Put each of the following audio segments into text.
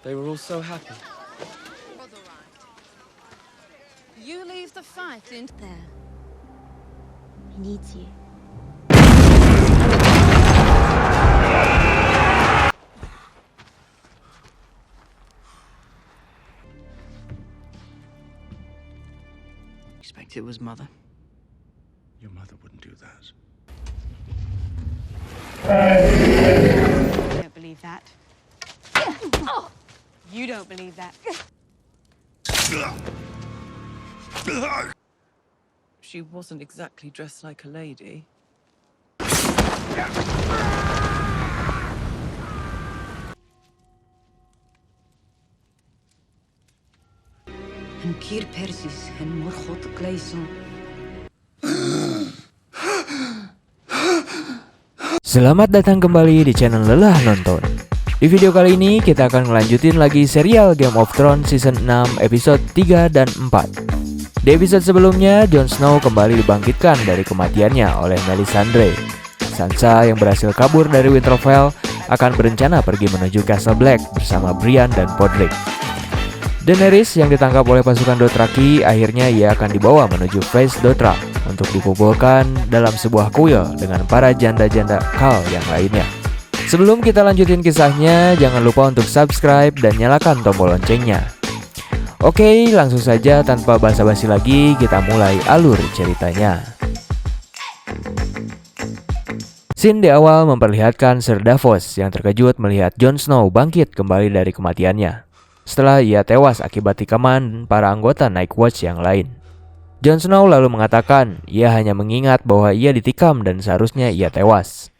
They were all so happy. You leave the fight in there. He needs you. Expect it was Mother. Your mother wouldn't do that. I don't believe that. You don't believe that. She wasn't exactly dressed like a lady. Een keer Persis en morgot kleison. Selamat datang kembali di channel Lelah Nonton. Di video kali ini kita akan ngelanjutin lagi serial Game of Thrones season 6 episode 3 dan 4. Di episode sebelumnya, Jon Snow kembali dibangkitkan dari kematiannya oleh Melisandre. Sansa yang berhasil kabur dari Winterfell akan berencana pergi menuju Castle Black bersama Brienne dan Podrick. Daenerys yang ditangkap oleh pasukan Dothraki akhirnya ia akan dibawa menuju Vaes Dothrak untuk dikumpulkan dalam sebuah kuil dengan para janda-janda Khal yang lainnya. Sebelum kita lanjutin kisahnya, jangan lupa untuk subscribe dan nyalakan tombol loncengnya. Oke, langsung saja tanpa basa-basi lagi kita mulai alur ceritanya. Scene di awal memperlihatkan Ser Davos yang terkejut melihat Jon Snow bangkit kembali dari kematiannya setelah ia tewas akibat tikaman para anggota Night Watch yang lain. Jon Snow lalu mengatakan ia hanya mengingat bahwa ia ditikam dan seharusnya ia tewas.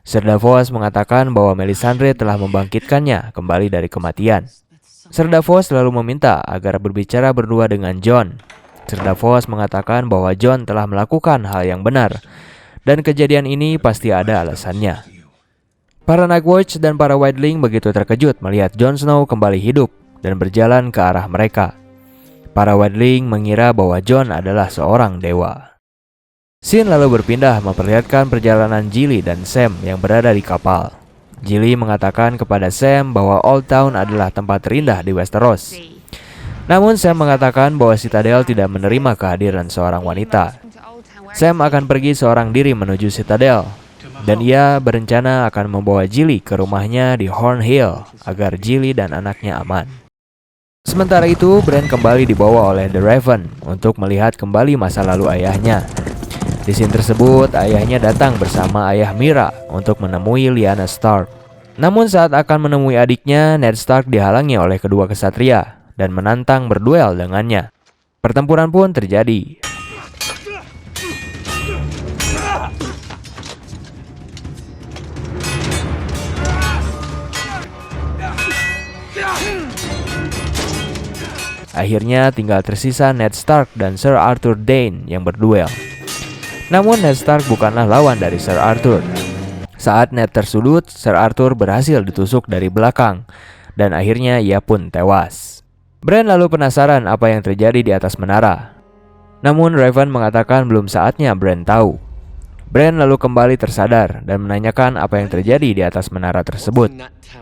Ser Davos mengatakan bahwa Melisandre telah membangkitkannya kembali dari kematian. Ser Davos lalu meminta agar berbicara berdua dengan Jon. Ser Davos mengatakan bahwa Jon telah melakukan hal yang benar dan kejadian ini pasti ada alasannya. Para Night Watch dan para Wildling begitu terkejut melihat Jon Snow kembali hidup dan berjalan ke arah mereka. Para Wildling mengira bahwa Jon adalah seorang dewa. Scene lalu berpindah memperlihatkan perjalanan Gilly dan Sam yang berada di kapal. Gilly mengatakan kepada Sam bahwa Old Town adalah tempat terindah di Westeros. Namun Sam mengatakan bahwa Citadel tidak menerima kehadiran seorang wanita. Sam akan pergi seorang diri menuju Citadel, dan ia berencana akan membawa Gilly ke rumahnya di Horn Hill agar Gilly dan anaknya aman. Sementara itu, Bran kembali dibawa oleh The Raven untuk melihat kembali masa lalu ayahnya. Di scene tersebut, ayahnya datang bersama ayah Mira untuk menemui Lyanna Stark. Namun saat akan menemui adiknya, Ned Stark dihalangi oleh kedua kesatria dan menantang berduel dengannya. Pertempuran pun terjadi. Akhirnya tinggal tersisa Ned Stark dan Sir Arthur Dayne yang berduel. Namun Ned Stark bukanlah lawan dari Sir Arthur. Saat Ned tersudut, Sir Arthur berhasil ditusuk dari belakang dan akhirnya ia pun tewas. Bran lalu penasaran apa yang terjadi di atas menara. Namun Raven mengatakan belum saatnya Bran tahu. Bran lalu kembali tersadar dan menanyakan apa yang terjadi di atas menara tersebut.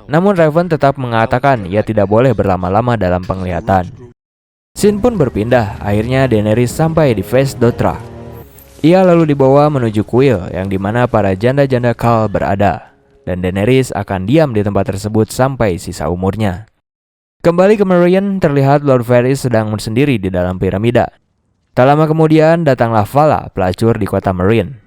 Namun Raven tetap mengatakan ia tidak boleh berlama-lama dalam penglihatan. Scene pun berpindah, akhirnya Daenerys sampai di Vaes Dothrak. Ia lalu dibawa menuju kuil yang dimana para janda-janda Khal berada, dan Daenerys akan diam di tempat tersebut sampai sisa umurnya. Kembali ke Meereen, terlihat Lord Varys sedang bersendiri di dalam piramida. Tak lama kemudian datanglah Vala, pelacur di kota Meereen.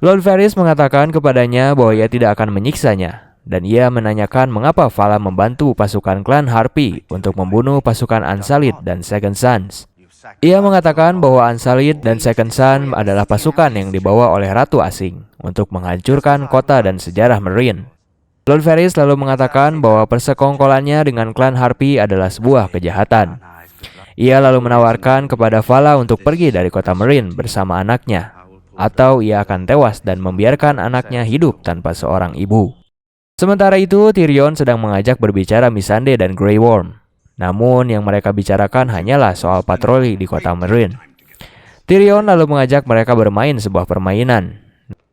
Lord Varys mengatakan kepadanya bahwa ia tidak akan menyiksanya, dan ia menanyakan mengapa Vala membantu pasukan klan Harpy untuk membunuh pasukan Unsullied dan Second Sons. Ia mengatakan bahwa Unsullied dan Second Son adalah pasukan yang dibawa oleh ratu asing untuk menghancurkan kota dan sejarah Meereen. Lord Varys lalu mengatakan bahwa persekongkolannya dengan klan Harpy adalah sebuah kejahatan. Ia lalu menawarkan kepada Vala untuk pergi dari kota Meereen bersama anaknya, atau ia akan tewas dan membiarkan anaknya hidup tanpa seorang ibu. Sementara itu, Tyrion sedang mengajak berbicara Missandei dan Grey Worm. Namun yang mereka bicarakan hanyalah soal patroli di kota Meereen. Tyrion lalu mengajak mereka bermain sebuah permainan.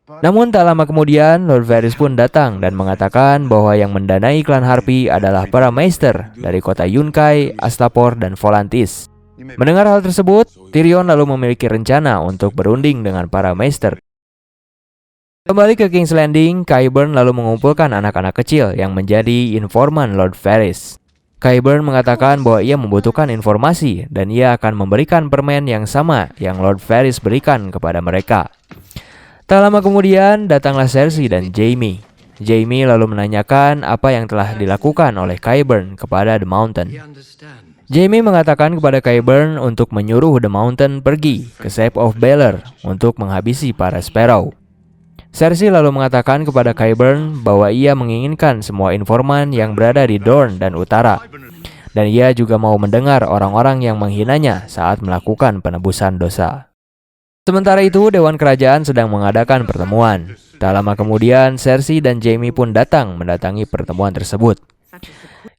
Namun tak lama kemudian, Lord Varys pun datang dan mengatakan bahwa yang mendanai klan Harpy adalah para Maester dari kota Yunkai, Astapor, dan Volantis. Mendengar hal tersebut, Tyrion lalu memiliki rencana untuk berunding dengan para Maester. Kembali ke King's Landing, Qyburn lalu mengumpulkan anak-anak kecil yang menjadi informan Lord Varys. Qyburn mengatakan bahwa ia membutuhkan informasi dan ia akan memberikan permen yang sama yang Lord Varys berikan kepada mereka. Tak lama kemudian, datanglah Cersei dan Jaime. Jaime lalu menanyakan apa yang telah dilakukan oleh Qyburn kepada The Mountain. Jaime mengatakan kepada Qyburn untuk menyuruh The Mountain pergi ke Shape of Baelor untuk menghabisi para Sparrow. Cersei lalu mengatakan kepada Qyburn bahwa ia menginginkan semua informan yang berada di Dorne dan Utara. Dan ia juga mau mendengar orang-orang yang menghinanya saat melakukan penebusan dosa. Sementara itu, Dewan Kerajaan sedang mengadakan pertemuan. Tak lama kemudian, Cersei dan Jaime pun datang mendatangi pertemuan tersebut.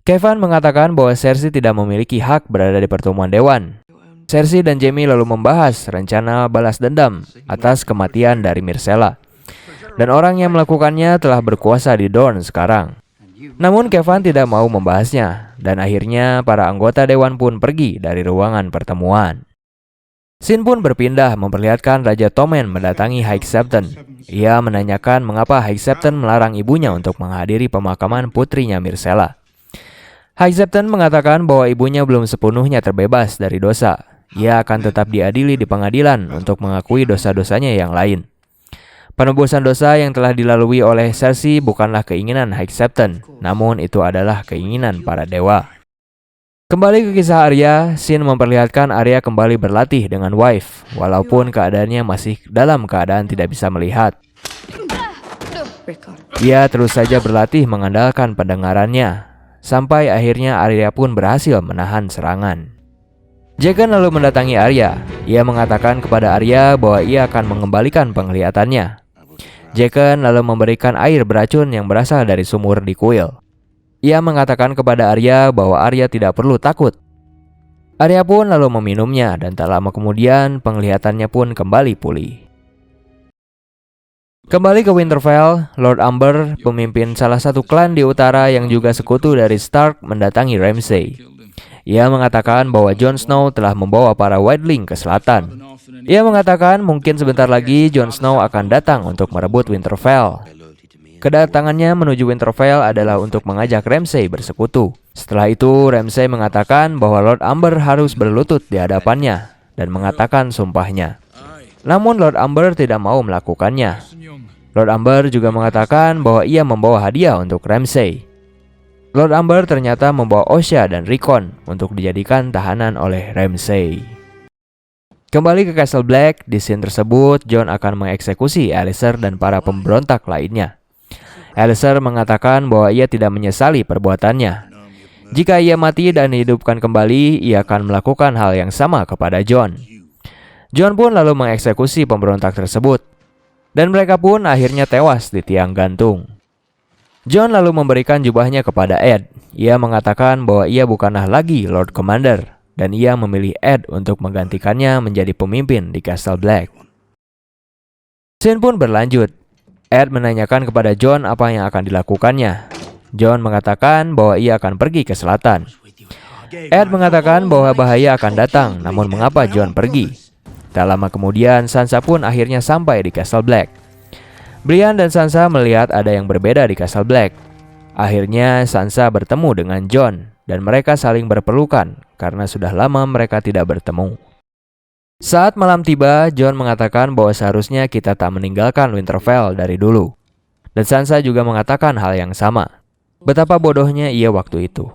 Kevan mengatakan bahwa Cersei tidak memiliki hak berada di pertemuan Dewan. Cersei dan Jaime lalu membahas rencana balas dendam atas kematian dari Myrcella. Dan orang yang melakukannya telah berkuasa di Dorne sekarang. Namun Kevan tidak mau membahasnya, dan akhirnya para anggota Dewan pun pergi dari ruangan pertemuan. Scene pun berpindah memperlihatkan Raja Tommen mendatangi High Septon. Ia menanyakan mengapa High Septon melarang ibunya untuk menghadiri pemakaman putrinya Myrcella. High Septon mengatakan bahwa ibunya belum sepenuhnya terbebas dari dosa. Ia akan tetap diadili di pengadilan untuk mengakui dosa-dosanya yang lain. Penebusan dosa yang telah dilalui oleh Cersei bukanlah keinginan High Septon, namun itu adalah keinginan para dewa. Kembali ke kisah Arya, scene memperlihatkan Arya kembali berlatih dengan wife, walaupun keadaannya masih dalam keadaan tidak bisa melihat. Ia terus saja berlatih mengandalkan pendengarannya, sampai akhirnya Arya pun berhasil menahan serangan. Jaqen lalu mendatangi Arya. Ia mengatakan kepada Arya bahwa ia akan mengembalikan penglihatannya. Jaqen lalu memberikan air beracun yang berasal dari sumur di kuil. Ia mengatakan kepada Arya bahwa Arya tidak perlu takut. Arya pun lalu meminumnya dan tak lama kemudian penglihatannya pun kembali pulih. Kembali ke Winterfell, Lord Umber, pemimpin salah satu klan di utara yang juga sekutu dari Stark, mendatangi Ramsay. Ia mengatakan bahwa Jon Snow telah membawa para Wildling ke selatan. Ia mengatakan mungkin sebentar lagi Jon Snow akan datang untuk merebut Winterfell. Kedatangannya menuju Winterfell adalah untuk mengajak Ramsay bersekutu. Setelah itu, Ramsay mengatakan bahwa Lord Umber harus berlutut di hadapannya dan mengatakan sumpahnya. Namun Lord Umber tidak mau melakukannya. Lord Umber juga mengatakan bahwa ia membawa hadiah untuk Ramsay. Lord Umber ternyata membawa Osha dan Rickon untuk dijadikan tahanan oleh Ramsay. Kembali ke Castle Black, di scene tersebut Jon akan mengeksekusi Alliser dan para pemberontak lainnya. Alliser mengatakan bahwa ia tidak menyesali perbuatannya. Jika ia mati dan dihidupkan kembali, ia akan melakukan hal yang sama kepada Jon. Jon pun lalu mengeksekusi pemberontak tersebut, dan mereka pun akhirnya tewas di tiang gantung. Jon lalu memberikan jubahnya kepada Ed. Ia mengatakan bahwa ia bukanlah lagi Lord Commander, dan ia memilih Ed untuk menggantikannya menjadi pemimpin di Castle Black. Scene pun berlanjut. Ed menanyakan kepada Jon apa yang akan dilakukannya. Jon mengatakan bahwa ia akan pergi ke selatan. Ed mengatakan bahwa bahaya akan datang, namun mengapa Jon pergi? Tak lama kemudian, Sansa pun akhirnya sampai di Castle Black. Brienne dan Sansa melihat ada yang berbeda di Castle Black. Akhirnya Sansa bertemu dengan Jon, dan mereka saling berpelukan karena sudah lama mereka tidak bertemu. Saat malam tiba, Jon mengatakan bahwa seharusnya kita tak meninggalkan Winterfell dari dulu. Dan Sansa juga mengatakan hal yang sama. Betapa bodohnya ia waktu itu.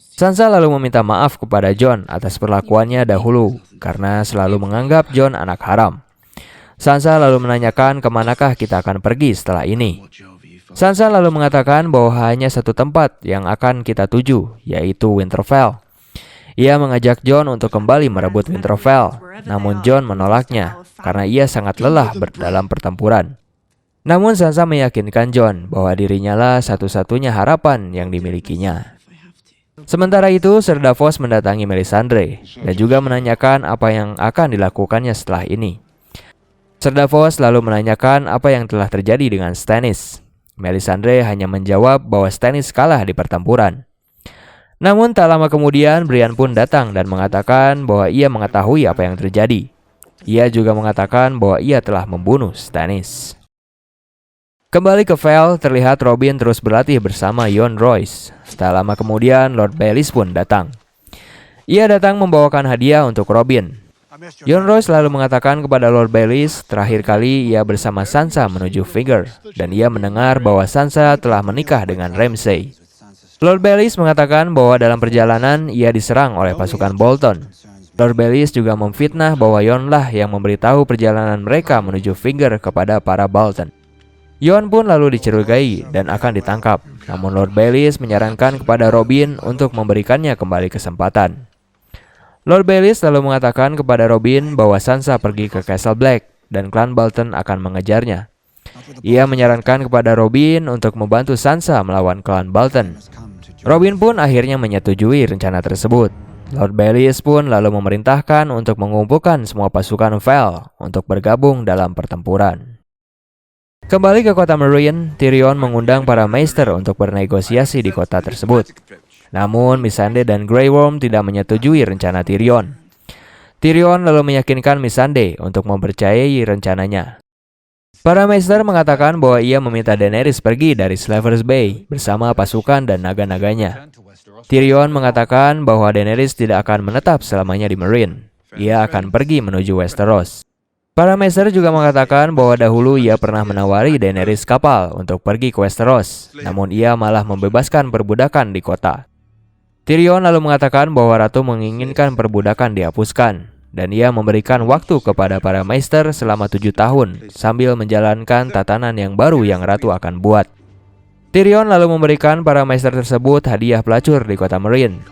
Sansa lalu meminta maaf kepada Jon atas perlakuannya dahulu, karena selalu menganggap Jon anak haram. Sansa lalu menanyakan kemanakah kita akan pergi setelah ini. Sansa lalu mengatakan bahwa hanya satu tempat yang akan kita tuju, yaitu Winterfell. Ia mengajak Jon untuk kembali merebut Winterfell, namun Jon menolaknya karena ia sangat lelah dalam pertempuran. Namun Sansa meyakinkan Jon bahwa dirinya lah satu-satunya harapan yang dimilikinya. Sementara itu, Ser Davos mendatangi Melisandre dan juga menanyakan apa yang akan dilakukannya setelah ini. Sir Davos lalu menanyakan apa yang telah terjadi dengan Stannis. Melisandre hanya menjawab bahwa Stannis kalah di pertempuran. Namun tak lama kemudian Brienne pun datang dan mengatakan bahwa ia mengetahui apa yang terjadi. Ia juga mengatakan bahwa ia telah membunuh Stannis. Kembali ke Vale, terlihat Robin terus berlatih bersama Yohn Royce. Tak lama kemudian Lord Baelish pun datang. Ia datang membawakan hadiah untuk Robin. Yohn Royce lalu mengatakan kepada Lord Baelish terakhir kali ia bersama Sansa menuju Finger, dan ia mendengar bahwa Sansa telah menikah dengan Ramsay. Lord Baelish mengatakan bahwa dalam perjalanan ia diserang oleh pasukan Bolton. Lord Baelish juga memfitnah bahwa Yohn lah yang memberitahu perjalanan mereka menuju Finger kepada para Bolton. Yohn pun lalu dicurigai dan akan ditangkap. Namun Lord Baelish menyarankan kepada Robin untuk memberikannya kembali kesempatan. Lord Baelish lalu mengatakan kepada Robin bahwa Sansa pergi ke Castle Black dan klan Bolton akan mengejarnya. Ia menyarankan kepada Robin untuk membantu Sansa melawan klan Bolton. Robin pun akhirnya menyetujui rencana tersebut. Lord Baelish pun lalu memerintahkan untuk mengumpulkan semua pasukan Vale untuk bergabung dalam pertempuran. Kembali ke kota Meereen, Tyrion mengundang para Maester untuk bernegosiasi di kota tersebut. Namun Missandei dan Grey Worm tidak menyetujui rencana Tyrion. Tyrion lalu meyakinkan Missandei untuk mempercayai rencananya. Para Maester mengatakan bahwa ia meminta Daenerys pergi dari Slavers Bay bersama pasukan dan naga-naganya. Tyrion mengatakan bahwa Daenerys tidak akan menetap selamanya di Meereen. Ia akan pergi menuju Westeros. Para Maester juga mengatakan bahwa dahulu ia pernah menawari Daenerys kapal untuk pergi ke Westeros, namun ia malah membebaskan perbudakan di kota. Tyrion lalu mengatakan bahwa Ratu menginginkan perbudakan dihapuskan, dan ia memberikan waktu kepada para Maester selama 7 tahun sambil menjalankan tatanan yang baru yang Ratu akan buat. Tyrion lalu memberikan para Maester tersebut hadiah pelacur di kota Meereen.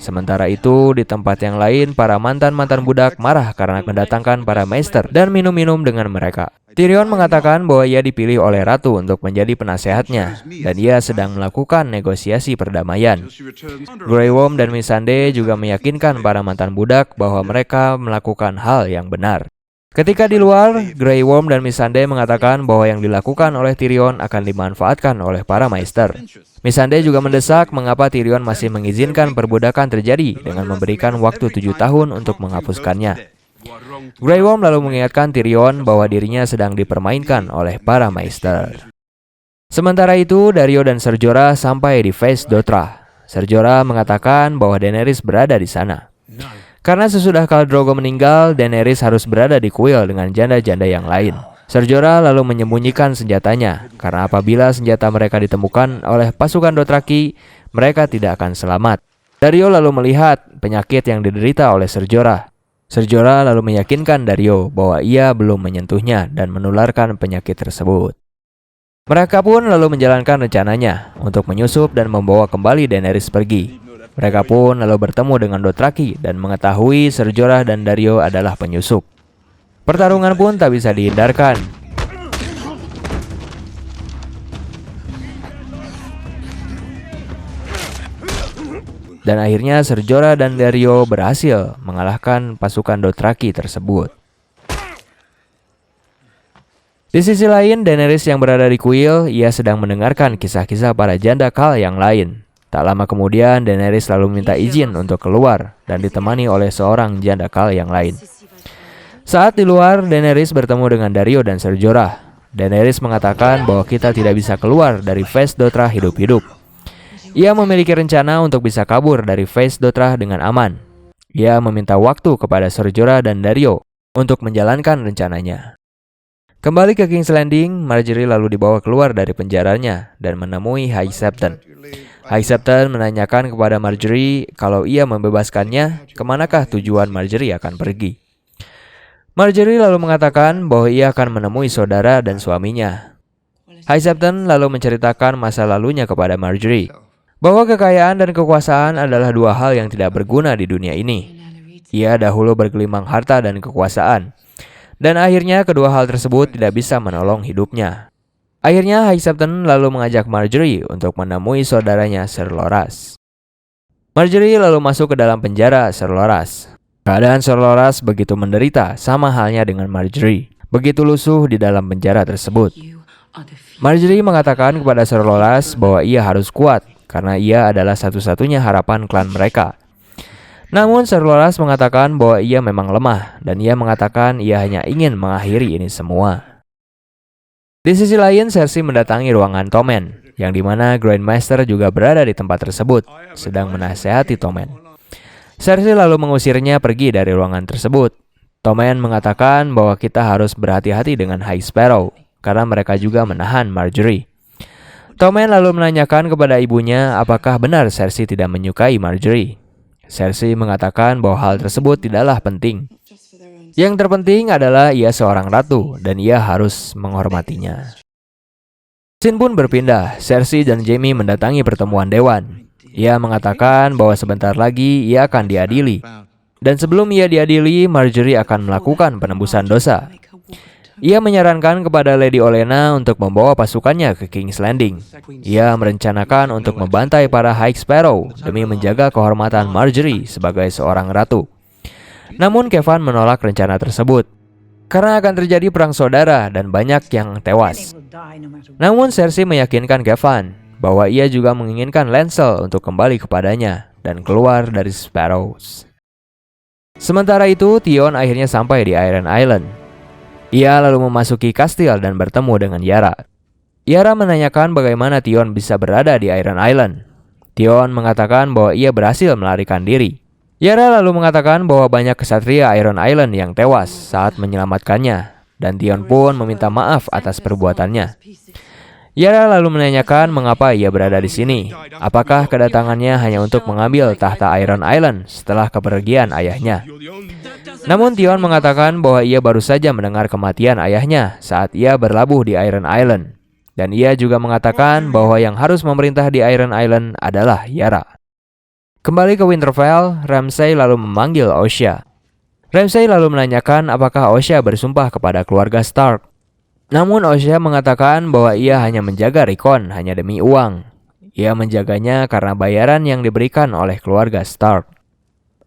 Sementara itu, di tempat yang lain, para mantan-mantan budak marah karena mendatangkan para Maester dan minum-minum dengan mereka. Tyrion mengatakan bahwa ia dipilih oleh Ratu untuk menjadi penasehatnya, dan ia sedang melakukan negosiasi perdamaian. Grey Worm dan Missandei juga meyakinkan para mantan budak bahwa mereka melakukan hal yang benar. Ketika di luar, Grey Worm dan Missandei mengatakan bahwa yang dilakukan oleh Tyrion akan dimanfaatkan oleh para Maester. Missandei juga mendesak mengapa Tyrion masih mengizinkan perbudakan terjadi dengan memberikan waktu 7 tahun untuk menghapuskannya. Grey Worm lalu mengingatkan Tyrion bahwa dirinya sedang dipermainkan oleh para Maester. Sementara itu, Daario dan Ser Jorah sampai di Vaes Dothra. Ser Jorah mengatakan bahwa Daenerys berada di sana. Karena sesudah Khal Drogo meninggal, Daenerys harus berada di kuil dengan janda-janda yang lain. Ser Jorah lalu menyembunyikan senjatanya, karena apabila senjata mereka ditemukan oleh pasukan Dothraki, mereka tidak akan selamat. Daario lalu melihat penyakit yang diderita oleh Ser Jorah. Ser Jorah lalu meyakinkan Daario bahwa ia belum menyentuhnya dan menularkan penyakit tersebut. Mereka pun lalu menjalankan rencananya untuk menyusup dan membawa kembali Daenerys pergi. Mereka pun lalu bertemu dengan Dothraki dan mengetahui Ser Jorah dan Daario adalah penyusup. Pertarungan pun tak bisa dihindarkan. Dan akhirnya Ser Jorah dan Daario berhasil mengalahkan pasukan Dothraki tersebut. Di sisi lain, Daenerys yang berada di kuil, ia sedang mendengarkan kisah-kisah para janda Khal yang lain. Tak lama kemudian, Daenerys lalu meminta izin untuk keluar dan ditemani oleh seorang janda Khal yang lain. Saat di luar, Daenerys bertemu dengan Daario dan Ser Jorah. Daenerys mengatakan bahwa kita tidak bisa keluar dari Vaes Dothra hidup-hidup. Ia memiliki rencana untuk bisa kabur dari Vaes Dothra dengan aman. Ia meminta waktu kepada Ser Jorah dan Daario untuk menjalankan rencananya. Kembali ke King's Landing, Margaery lalu dibawa keluar dari penjaranya dan menemui High Septon. High Septon menanyakan kepada Margaery kalau ia membebaskannya, kemanakah tujuan Margaery akan pergi. Margaery lalu mengatakan bahwa ia akan menemui saudara dan suaminya. High Septon lalu menceritakan masa lalunya kepada Margaery, bahwa kekayaan dan kekuasaan adalah dua hal yang tidak berguna di dunia ini. Ia dahulu bergelimang harta dan kekuasaan, dan akhirnya kedua hal tersebut tidak bisa menolong hidupnya. Akhirnya High Septon lalu mengajak Margaery untuk menemui saudaranya Ser Loras. Margaery lalu masuk ke dalam penjara Ser Loras. Keadaan Ser Loras begitu menderita, sama halnya dengan Margaery. begitu lusuh di dalam penjara tersebut. Marjorie mengatakan kepada Sir Loras bahwa ia harus kuat karena ia adalah satu-satunya harapan klan mereka. Namun Sir Loras mengatakan bahwa ia memang lemah dan ia mengatakan ia hanya ingin mengakhiri ini semua. Di sisi lain, Cersei mendatangi ruangan Tommen, yang dimana Grandmaster juga berada di tempat tersebut, sedang menasehati Tommen. Cersei lalu mengusirnya pergi dari ruangan tersebut. Tommen mengatakan bahwa kita harus berhati-hati dengan High Sparrow, karena mereka juga menahan Marjorie. Tommen lalu menanyakan kepada ibunya apakah benar Cersei tidak menyukai Marjorie. Cersei mengatakan bahwa hal tersebut tidaklah penting. Yang terpenting adalah ia seorang ratu dan ia harus menghormatinya. Scene pun berpindah. Cersei dan Jaime mendatangi pertemuan dewan. Ia mengatakan bahwa sebentar lagi ia akan diadili. Dan sebelum ia diadili, Marjorie akan melakukan penembusan dosa. Ia menyarankan kepada Lady Olenna untuk membawa pasukannya ke King's Landing. Ia merencanakan untuk membantai para High Sparrow demi menjaga kehormatan Marjorie sebagai seorang ratu. Namun Kevan menolak rencana tersebut karena akan terjadi perang saudara dan banyak yang tewas. Namun Cersei meyakinkan Kevan bahwa ia juga menginginkan Lancel untuk kembali kepadanya dan keluar dari Sparrows. Sementara itu, Theon akhirnya sampai di Iron Island. Ia lalu memasuki kastil dan bertemu dengan Yara. Yara menanyakan bagaimana Theon bisa berada di Iron Island. Theon mengatakan bahwa ia berhasil melarikan diri. Yara lalu mengatakan bahwa banyak kesatria Iron Island yang tewas saat menyelamatkannya, dan Theon pun meminta maaf atas perbuatannya. Yara lalu menanyakan mengapa ia berada di sini. Apakah kedatangannya hanya untuk mengambil tahta Iron Island setelah kepergian ayahnya? Namun Theon mengatakan bahwa ia baru saja mendengar kematian ayahnya saat ia berlabuh di Iron Island. Dan ia juga mengatakan bahwa yang harus memerintah di Iron Island adalah Yara. Kembali ke Winterfell, Ramsay lalu memanggil Osha. Ramsay lalu menanyakan apakah Osha bersumpah kepada keluarga Stark. Namun Osha mengatakan bahwa ia hanya menjaga Rickon hanya demi uang. Ia menjaganya karena bayaran yang diberikan oleh keluarga Stark.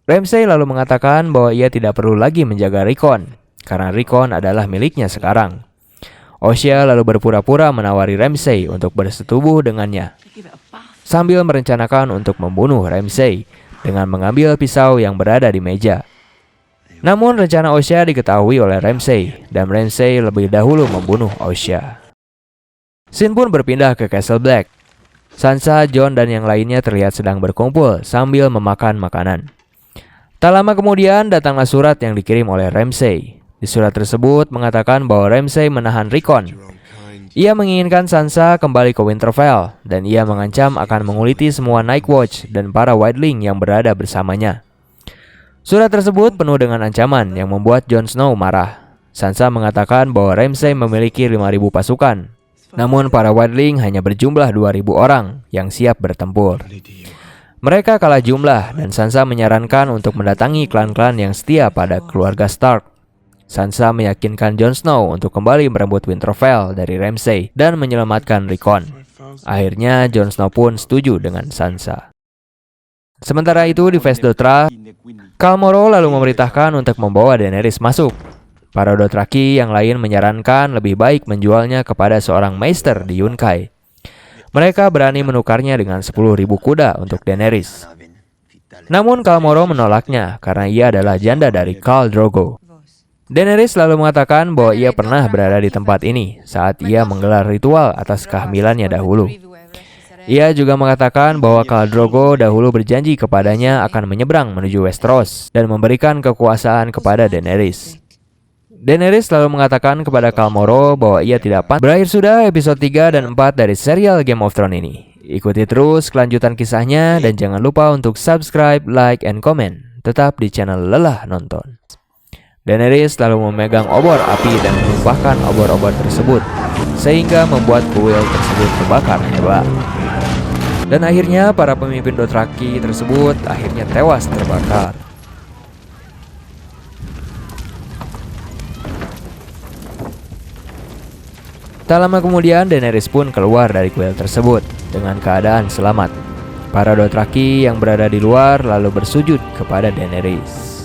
Ramsay lalu mengatakan bahwa ia tidak perlu lagi menjaga Rickon, karena Rickon adalah miliknya sekarang. Osha lalu berpura-pura menawari Ramsay untuk bersetubuh dengannya, sambil merencanakan untuk membunuh Ramsay dengan mengambil pisau yang berada di meja. Namun rencana Osha diketahui oleh Ramsay, dan Ramsay lebih dahulu membunuh Osha. Scene pun berpindah ke Castle Black. Sansa, Jon, dan yang lainnya terlihat sedang berkumpul sambil memakan makanan. Tak lama kemudian datanglah surat yang dikirim oleh Ramsay. Di surat tersebut mengatakan bahwa Ramsay menahan Rickon. Ia menginginkan Sansa kembali ke Winterfell dan ia mengancam akan menguliti semua Night Watch dan para Wildling yang berada bersamanya. Surat tersebut penuh dengan ancaman yang membuat Jon Snow marah. Sansa mengatakan bahwa Ramsay memiliki 5.000 pasukan. Namun para Wildling hanya berjumlah 2.000 orang yang siap bertempur. Mereka kalah jumlah dan Sansa menyarankan untuk mendatangi klan-klan yang setia pada keluarga Stark. Sansa meyakinkan Jon Snow untuk kembali merebut Winterfell dari Ramsay dan menyelamatkan Rickon. Akhirnya Jon Snow pun setuju dengan Sansa. Sementara itu di Vaes Dothra, Khal Moro lalu memerintahkan untuk membawa Daenerys masuk. Para Dothraki yang lain menyarankan lebih baik menjualnya kepada seorang Maester di Yunkai. Mereka berani menukarnya dengan 10.000 kuda untuk Daenerys. Namun Khal Moro menolaknya karena ia adalah janda dari Khal Drogo. Daenerys lalu mengatakan bahwa ia pernah berada di tempat ini saat ia menggelar ritual atas kehamilannya dahulu. Ia juga mengatakan bahwa Khal Drogo dahulu berjanji kepadanya akan menyeberang menuju Westeros dan memberikan kekuasaan kepada Daenerys. Daenerys lalu mengatakan kepada Khal Moro bahwa ia tidak pantas. Berakhir sudah episode 3 dan 4 dari serial Game of Thrones ini. Ikuti terus kelanjutan kisahnya dan jangan lupa untuk subscribe, like, and comment. Tetap di channel Lelah Nonton. Daenerys lalu memegang obor api dan menumpahkan obor-obor tersebut, sehingga membuat kuil tersebut terbakar hebat. Dan akhirnya para pemimpin Dothraki tersebut akhirnya tewas terbakar. Tak lama kemudian Daenerys pun keluar dari kuil tersebut dengan keadaan selamat. Para Dothraki yang berada di luar lalu bersujud kepada Daenerys.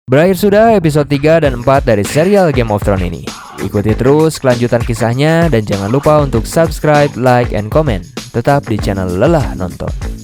Berakhir sudah episode 3 dan 4 dari serial Game of Thrones ini. Ikuti terus kelanjutan kisahnya dan jangan lupa untuk subscribe, like, and comment. Tetap di channel Lelah Nonton.